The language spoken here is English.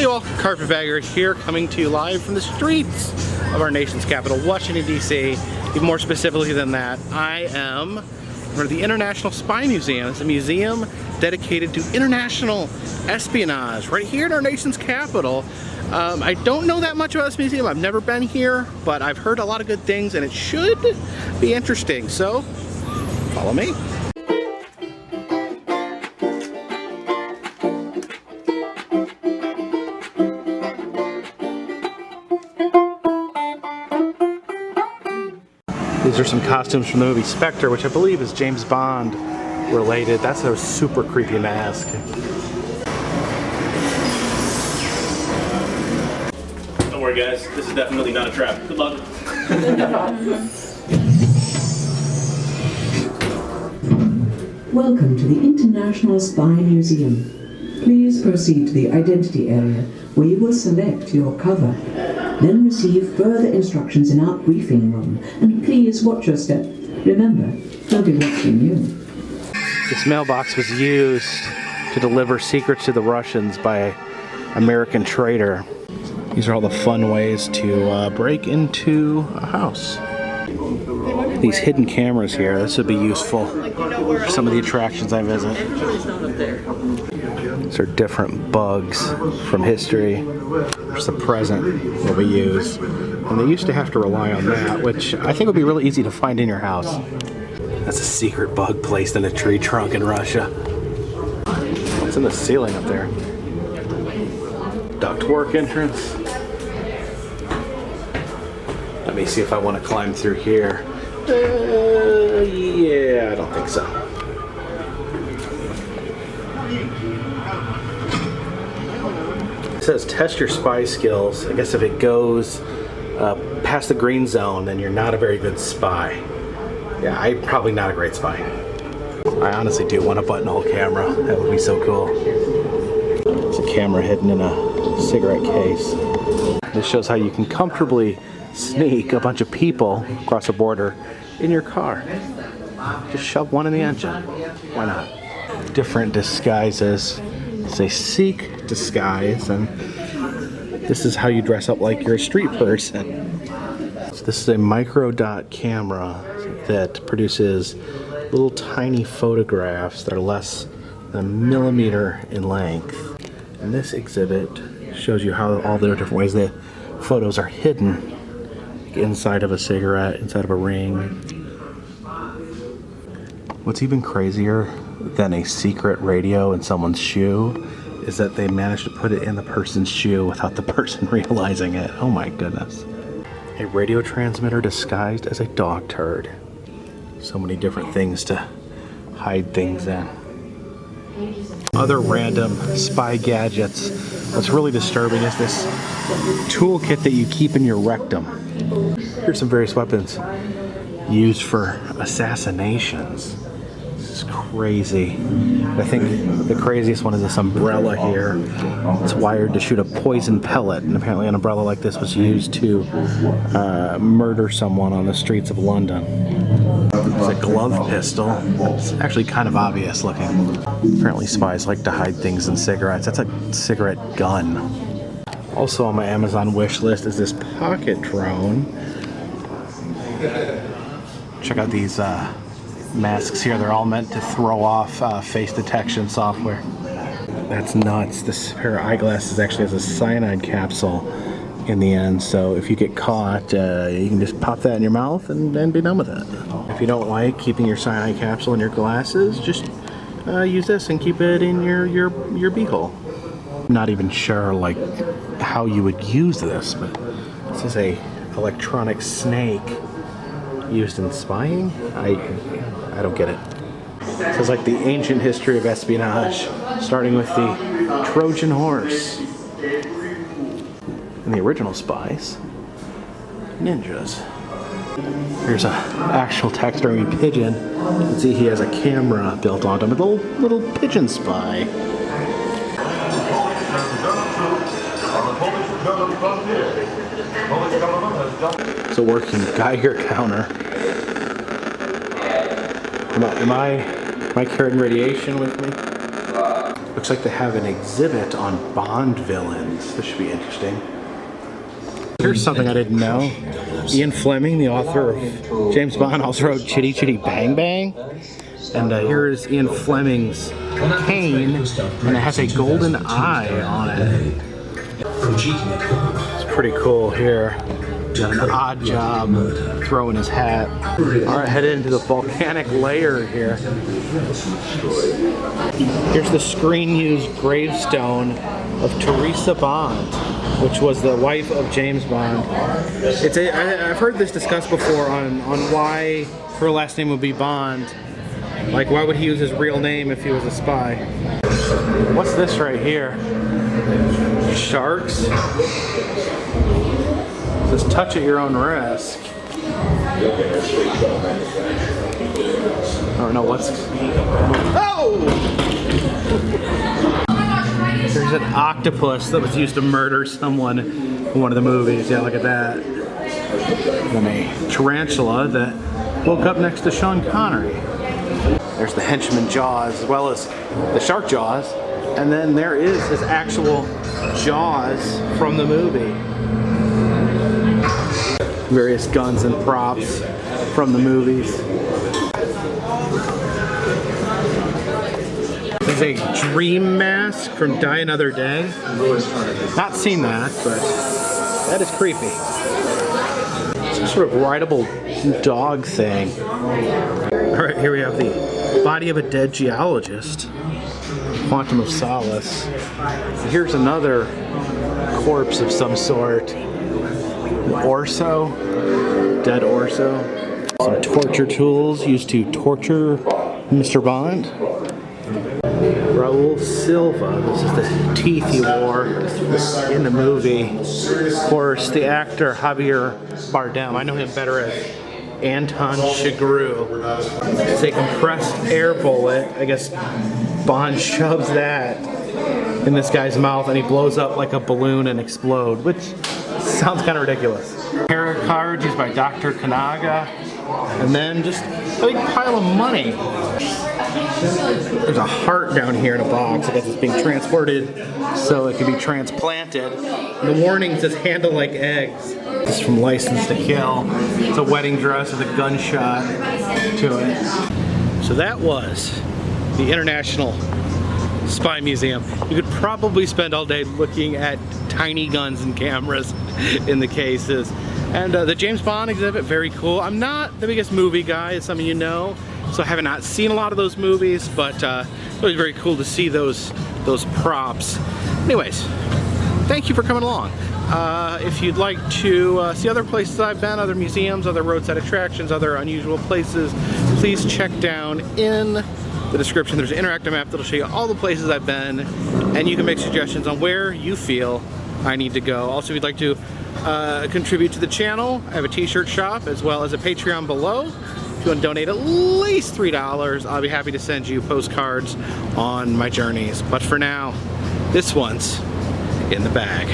Hey all, Carpetbagger here, coming to you live from the streets of our nation's capital, Washington, D.C. Even more specifically than that, I am in front of the International Spy Museum. It's a museum dedicated to international espionage right here in our nation's capital. I don't know that much about this museum. I've never been here, but I've heard a lot of good things and it should be interesting. So, follow me. These are some costumes from the movie Spectre, which I believe is James Bond related. That's a super creepy mask. Don't worry guys, this is definitely not a trap. Good luck. Welcome to the International Spy Museum. Please proceed to the identity area where you will select your cover. Then receive further instructions in our briefing room. And please watch your step. Remember, they'll be watching you. This mailbox was used to deliver secrets to the Russians by an American traitor. These are all the fun ways to break into a house. These hidden cameras here, this would be useful for some of the attractions I visit. These are different bugs from history. There's the present, what we use. And they used to have to rely on that, which I think would be really easy to find in your house. That's a secret bug placed in a tree trunk in Russia. What's in the ceiling up there? Ductwork entrance. Let me see if I want to climb through here. Yeah, I don't think so. It says test your spy skills. I guess if it goes past the green zone, then you're not a very good spy. Yeah, I'm probably not a great spy. I honestly do want a buttonhole camera. That would be so cool. It's a camera hidden in a cigarette case. This shows how you can comfortably sneak a bunch of people across a border in your car. Just shove one in the engine. Why not? Different disguises. It's a Sikh disguise, and this is how you dress up like you're a street person. So this is a micro dot camera that produces little tiny photographs that are less than a millimeter in length. And this exhibit shows you how all the different ways the photos are hidden. Inside of a cigarette, inside of a ring. What's even crazier than a secret radio in someone's shoe is that they managed to put it in the person's shoe without the person realizing it. Oh my goodness. A radio transmitter disguised as a dog turd. So many different things to hide things in. Other random spy gadgets. What's really disturbing is this toolkit that you keep in your rectum. Here's some various weapons used for assassinations. This is crazy. I think the craziest one is this umbrella here. It's wired to shoot a poison pellet, and apparently an umbrella like this was used to murder someone on the streets of London. It's a glove pistol. It's actually kind of obvious looking. Apparently spies like to hide things in cigarettes. That's a cigarette gun. Also on my Amazon wish list is this pocket drone. Check out these masks here. They're all meant to throw off face detection software. That's nuts. This pair of eyeglasses actually has a cyanide capsule in the end, so if you get caught, you can just pop that in your mouth and be done with it. If you don't like keeping your cyanide capsule in your glasses, just use this and keep it in your beehole. I'm not even sure like how you would use this, but this is a electronic snake used in spying. I don't get it. This is like the ancient history of espionage, starting with the Trojan horse and the original spies, ninjas. Here's an actual taxidermy pigeon. You can see he has a camera built onto him, a little pigeon spy. It's a working Geiger counter. Am I carrying radiation with me? Looks like they have an exhibit on Bond villains. This should be interesting. Here's something I didn't know. Ian Fleming, the author of James Bond, also wrote Chitty Chitty Bang Bang. And here's Ian Fleming's cane, and it has a golden eye on it. It's pretty cool here. Got an odd job throwing his hat. Alright, headed into the volcanic layer here. Here's the screen-used gravestone of Teresa Bond, which was the wife of James Bond. I've heard this discussed before on why her last name would be Bond. Like, why would he use his real name if he was a spy? What's this right here? Sharks? It says touch at your own risk. I don't know what's... Oh! There's an octopus that was used to murder someone in one of the movies. Yeah, look at that. And a tarantula that woke up next to Sean Connery. There's the henchman Jaws, as well as the shark Jaws, and then there is his actual Jaws from the movie. Various guns and props from the movies. There's a dream mask from Die Another Day. Not seen that, but that is creepy. Some sort of rideable dog thing. Alright, here we have the body of a dead geologist. Quantum of Solace. Here's another corpse of some sort. Orso. Dead Orso. Some torture tools used to torture Mr. Bond. Raul Silva. This is the teeth he wore in the movie. Of course, the actor Javier Bardem. I know him better as Anton Chigurh. It's a compressed air bullet. I guess Bond shoves that in this guy's mouth and he blows up like a balloon and explode, which sounds kind of ridiculous. Tarot cards used by Dr. Kanaga. And then just a big pile of money. There's a heart down here in a box. I guess it's being transported so it can be transplanted. The warning says handle like eggs. This is from License to Kill. It's a wedding dress with a gunshot to it. So that was the International Spy Museum. You could probably spend all day looking at tiny guns and cameras in the cases. And the James Bond exhibit, very cool. I'm not the biggest movie guy, as some of you know, so I have not seen a lot of those movies, but it was very cool to see those props. Anyways, thank you for coming along. If you'd like to see other places I've been, other museums, other roadside attractions, other unusual places, please check down in the description. There's an interactive map that'll show you all the places I've been, and you can make suggestions on where you feel I need to go. Also, if you'd like to contribute to the channel, I have a t-shirt shop as well as a Patreon below. If you want to donate at least $3, I'll be happy to send you postcards on my journeys. But for now, this one's in the bag.